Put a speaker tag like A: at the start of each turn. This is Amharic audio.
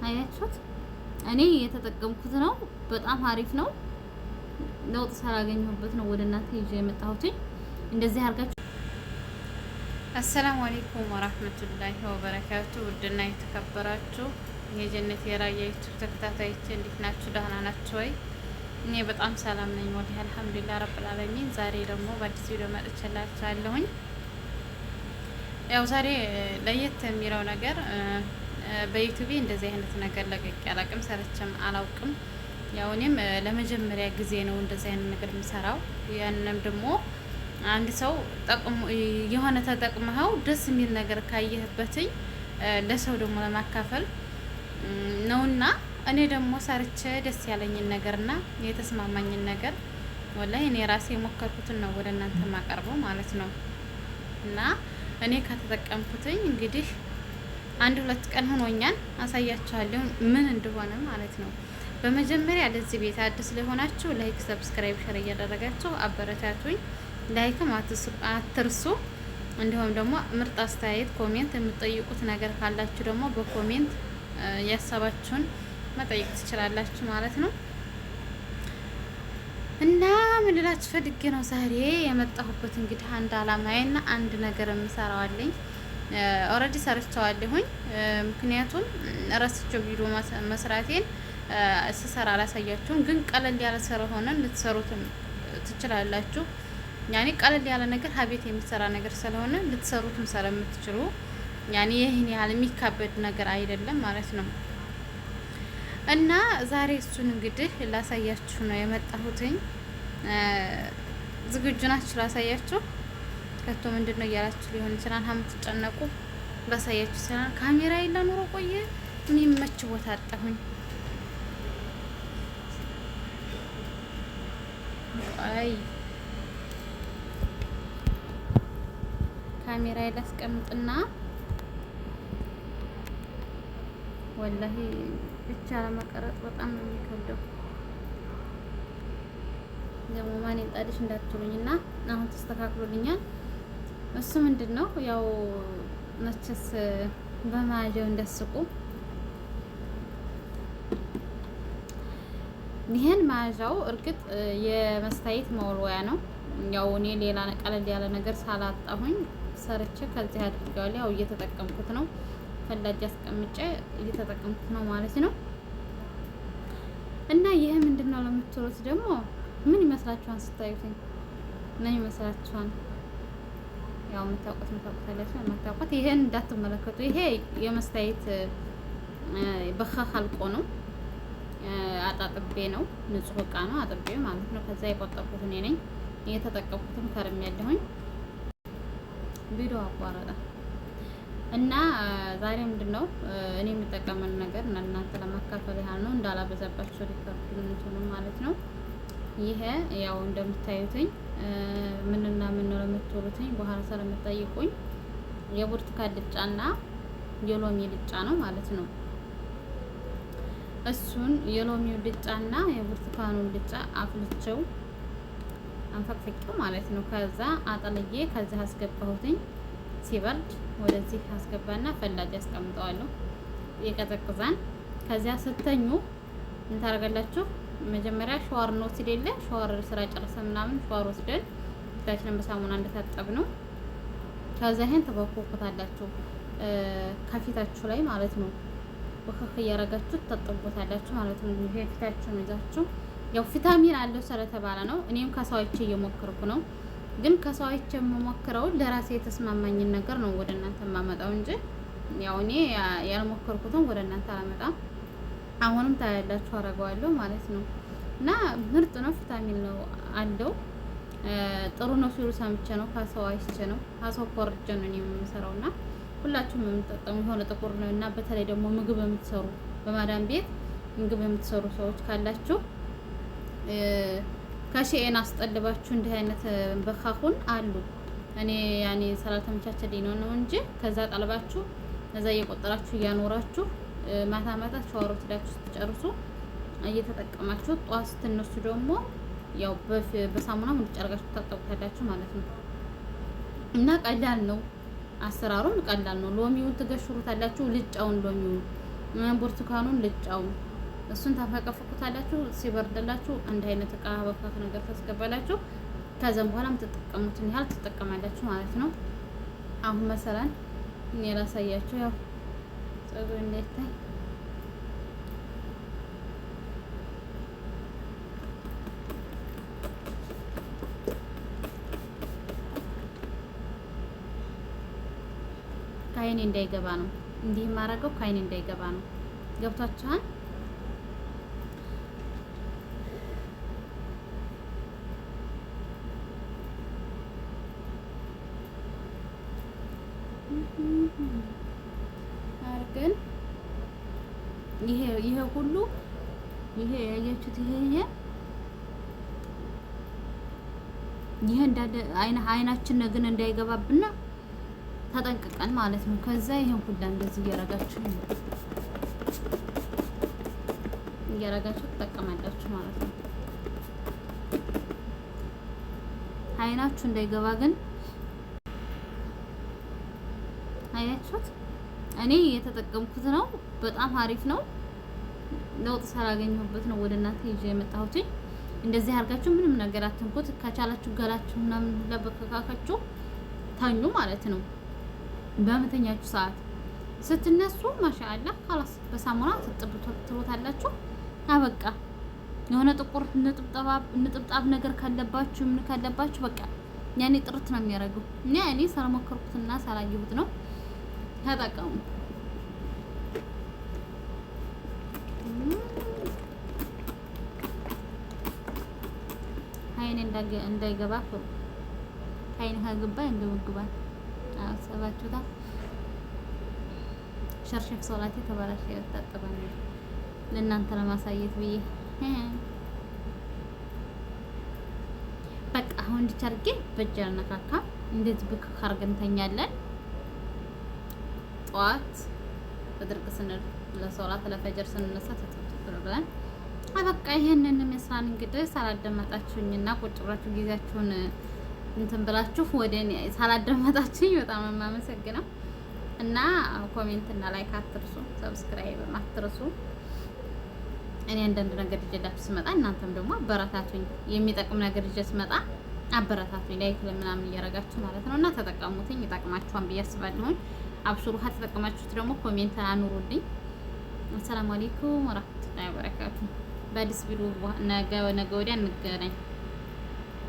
A: አያችሁት? እኔ የተጠቀምኩት ነው። በጣም አሪፍ ነው። ለውጥ ስላገኘሁበት ነው ወደ እናንተ ይዤ የመጣሁት። እንደዚህ አድርጋችሁ።
B: አሰላሙ አለይኩም ወራህመቱላሂ ወበረካቱ። ውድና የተከበራችሁ የጀነት የራያ ዩቲዩብ ተከታታዮች እንዴት ናችሁ? ደህና ናችሁ ወይ? እኔ በጣም ሰላም ነኝ ወዲህ አልሐምዱሊላህ ረብል ዓለሚን። ዛሬ ደግሞ በአዲስ ቪዲዮ መጥቻላችኋለሁኝ። ያው ዛሬ ለየት የሚለው ነገር በዩቲዩብ እንደዚህ አይነት ነገር ለቀቅ ያላቅም ሰርቼም አላውቅም። ያው እኔም ለመጀመሪያ ጊዜ ነው እንደዚህ አይነት ነገር የምሰራው። ያንንም ደግሞ አንድ ሰው የሆነ ተጠቅመኸው ደስ የሚል ነገር ካየህበትኝ ለሰው ደግሞ ለማካፈል ነውና እኔ ደግሞ ሰርቼ ደስ ያለኝን ነገርና የተስማማኝን ነገር ወላሂ እኔ ራሴ የሞከርኩትን ነው ወደ እናንተ ማቀርበው ማለት ነው። እና እኔ ከተጠቀምኩትኝ እንግዲህ 1-2 ቀን ሆኖኛል። አሳያችኋለሁ ምን እንደሆነ ማለት ነው። በመጀመሪያ ለዚህ ቤት አዲስ ለሆናችሁ ላይክ፣ ሰብስክራይብ፣ ሸር እያደረጋችሁ አበረታቱኝ። ላይክም አትርሱ። እንዲሁም ደግሞ ምርጥ አስተያየት ኮሜንት የምትጠይቁት ነገር ካላችሁ ደግሞ በኮሜንት ያሳባችሁን መጠየቅ ትችላላችሁ ማለት ነው። እና ምን ልላችሁ ፈልጌ ነው ዛሬ የመጣሁበት እንግዲህ አንድ አላማዬና አንድ ነገር የምሰራዋለኝ ኦልሬዲ ሰርቻለሁኝ። ምክንያቱም ረስቼው ቪዲዮ መስራቴን ስሰራ አላሳያችሁም፣ ግን ቀለል ያለ ስለሆነ ልትሰሩትም ትችላላችሁ። ያኔ ቀለል ያለ ነገር ሀቤት የሚሰራ ነገር ስለሆነ ልትሰሩትም ስለምትችሉ ያኔ ይህን ያህል የሚካበድ ነገር አይደለም ማለት ነው። እና ዛሬ እሱን እንግዲህ ላሳያችሁ ነው የመጣሁትኝ። ዝግጁ ናችሁ? ላሳያችሁ። ከቶ ምንድን ነው እያላችሁ ሊሆን ይችላል የምትጨነቁ። ላሳያችሁ ይችላል። ካሜራ የለ ኑሮ ቆየ የሚመች ቦታ አጣሁኝ። አይ ካሜራ ላስቀምጥና ወላሂ ብቻ ለመቀረጽ በጣም ነው የሚከብደው። ደግሞ ማን ይጣልሽ እንዳትሉኝና አሁን ተስተካክሎልኛል። እሱ ምንድነው ያው መቼስ በማያጀው እንደስቁ ይሄን ማያዣው እርግጥ የመስታየት መወልወያ ነው። ያው እኔ ሌላ ቀለል ያለ ነገር ሳላጣሁኝ ሰርቼ ከዚህ አድርጌዋለሁ። ያው እየተጠቀምኩት ነው። ፈላጅ አስቀምጬ እየተጠቀምኩት ነው ማለት ነው። እና ይሄ ምንድነው ለምትሉት ደግሞ ምን ይመስላችኋል ስታዩት? ምን ይመስላችኋል? ያው የምታውቁት የማታውቁት ይሄን እንዳትመለከቱ። ይሄ የመስታየት በኻኽ አልቆ ነው አጣጥቤ ነው። ንጹህ እቃ ነው አጥቤ ማለት ነው። ከዛ የቆጠብኩት እኔ ነኝ። እየተጠቀምኩትም ከርም ያለሁኝ ቪዲዮ አቋረጠ እና ዛሬ ምንድነው እኔ የምጠቀመው ነገር እናንተ ለማካፈል ያህል ነው፣ እንዳላበዛባችሁ ሪከርዱን እንትኑ ማለት ነው። ይሄ ያው እንደምታዩትኝ ምንና ምን ነው ለምትሉትኝ በኋላ ስለምትጠይቁኝ የብርቱካን ልጫና የሎሚ ልጫ ነው ማለት ነው። እሱን የሎሚው ልጫና የብርቱካኑን ልጫ አፍልቼው አንፈቅፍቄው ማለት ነው። ከዛ አጠልዬ ከዛ አስገባሁትኝ። ሲበርድ ወደዚህ አስገባና ፈላጅ አስቀምጠዋለሁ። የቀዘቅዛን ከዚያ ስተኙ ምን ታደርጋላችሁ? መጀመሪያ ሻወር ነው ሲደለ ሻወር ስራ ጨርሰን ምናምን ሻወር ወስደን ፊታችንን በሳሙና እንደታጠብ ነው። ከዛ ይሄን ተበኮኩታላችሁ ከፊታችሁ ላይ ማለት ነው። ወከክ እያረጋችሁ ተጠጥቦታላችሁ ማለት ነው። ይሄ ፊታችሁን ይዛችሁ ያው ቪታሚን አለው ስለተባለ ነው። እኔም ከሰዎች እየሞከርኩ ነው። ግን ከሰዎች የምሞክረው ለራሴ የተስማማኝን ነገር ነው ወደ እናንተ ማመጣው እንጂ ያው እኔ ያልሞከርኩትን ወደ እናንተ አላመጣም። አሁንም ታያላችሁ አረጋዋለሁ ማለት ነው። እና ምርጥ ነው፣ ቪታሚን ነው አለው። ጥሩ ነው ሲሉ ሰምቼ ነው፣ ከሰው አይቼ ነው፣ ከሰው ኮርጀ ነው እኔ የምሰራውና ሁላችሁም የምትጠቀሙ የሆነ ጥቁር ነው። እና በተለይ ደግሞ ምግብ የምትሰሩ በማዳም ቤት ምግብ የምትሰሩ ሰዎች ካላችሁ ከሺኤን አስጠልባችሁ እንዲህ አይነት በኻኹን አሉ። እኔ ያኔ ስላልተመቻቸልኝ ነው እንጂ ከዛ ጠልባችሁ እዛ እየቆጠራችሁ እያኖራችሁ ማታ ማታ ሻወር ወስዳችሁ ስትጨርሱ እየተጠቀማችሁ ጧት ስትነሱ ደግሞ ያው በሳሙና ሙሉ ጨርጋችሁ ታጠቡታላችሁ ማለት ነው። እና ቀላል ነው፣ አሰራሩም ቀላል ነው። ሎሚውን ትገሽሩታላችሁ፣ ልጫውን ሎሚውን
A: ብርቱካኑን ልጫው እሱን ታፈቀፍቁታላችሁ። ሲበርድላችሁ አንድ አይነት እቃ በካክ ነገር ታስገባላችሁ። ከዛም በኋላ የምትጠቀሙትን ያህል ትጠቀማላችሁ ማለት ነው። አሁን መሰለን እኔ ላሳያችሁ፣ ያው ፀጉር እንዳይታይ ከአይኔ እንዳይገባ ነው። እንዲህ የማደርገው ከአይኔ እንዳይገባ ነው። ገብቷችኋል? አርገን ይሄ ሁሉ ይሄ ያያችሁት ይሄ እንዳለ አይናችን ግን እንዳይገባብና ተጠንቅቀን ማለት ነው። ከዛ ይሄን ሁላ እንደዚህ እያረጋችሁ ትጠቀማላችሁ ማለት ነው። አይናችሁ እንዳይገባ ግን አያችሁት? እኔ የተጠቀምኩት ነው። በጣም አሪፍ ነው። ለውጥ ስላገኘሁበት ነው ወደ እናንተ ይዤ የመጣሁት። እንደዚህ አድርጋችሁ ምንም ነገር አትንኩት። ከቻላችሁ ገላችሁ ምናምን ለበከካካችሁ ታኙ ማለት ነው። በመተኛችሁ ሰዓት ስትነሱ ማሻአላ خلاص በሳሙና ትጥቡታላችሁ። አበቃ። የሆነ ጥቁር ንጥብጣብ ነገር ካለባችሁ ምን ካለባችሁ በቃ ያኔ ጥርት ነው የሚያደርገው። እኔ ስለሞከርኩትና ሳላየሁት ነው። ተጠቀሙ። አይኔ እንዳይገባ ፍሩ። አይኔ ከገባ እንደውግባል። አሰባችሁታ። ሸርሸፍ ሶላቴ ተባላሽ ያጣጣባኝ ለእናንተ ለማሳየት ብዬ በቃ አሁን እንዲቻርጌ በእጃነካካ እንደዚህ ብክ ካርገን ተኛለን። ጠዋት በድርቅ ስንል ለሶላት ለፈጀር ስንነሳ ተጥብጥብለን በቃ ይሄንን መስራን እንግዲህ ሳላደመጣችሁኝና ቁጭ ብላችሁ ጊዜያችሁን እንትን ብላችሁ ወደኔ ሳላደመጣችሁኝ በጣም የማመሰግነው እና ኮሜንት እና ላይክ አትርሱ፣ ሰብስክራይብ አትርሱ። እኔ አንዳንድ ነገር ይዤላችሁ ስመጣ እናንተም ደግሞ አበረታቱኝ። የሚጠቅም ነገር ይዤ ስመጣ አበረታቱኝ። ላይክ ለምናምን እያረጋችሁ ማለት ነው እና ተጠቀሙትኝ። ይጠቅማችኋል ብዬ አስባለሁ። አብሽሩ። ከተጠቀማችሁት ደግሞ ኮሜንት አኑሩልኝ። አሰላሙ አለይኩም ወራህመቱላሂ ወበረካቱ። በአዲስ ቪዲዮ ነገ ወዲያ እንገናኝ።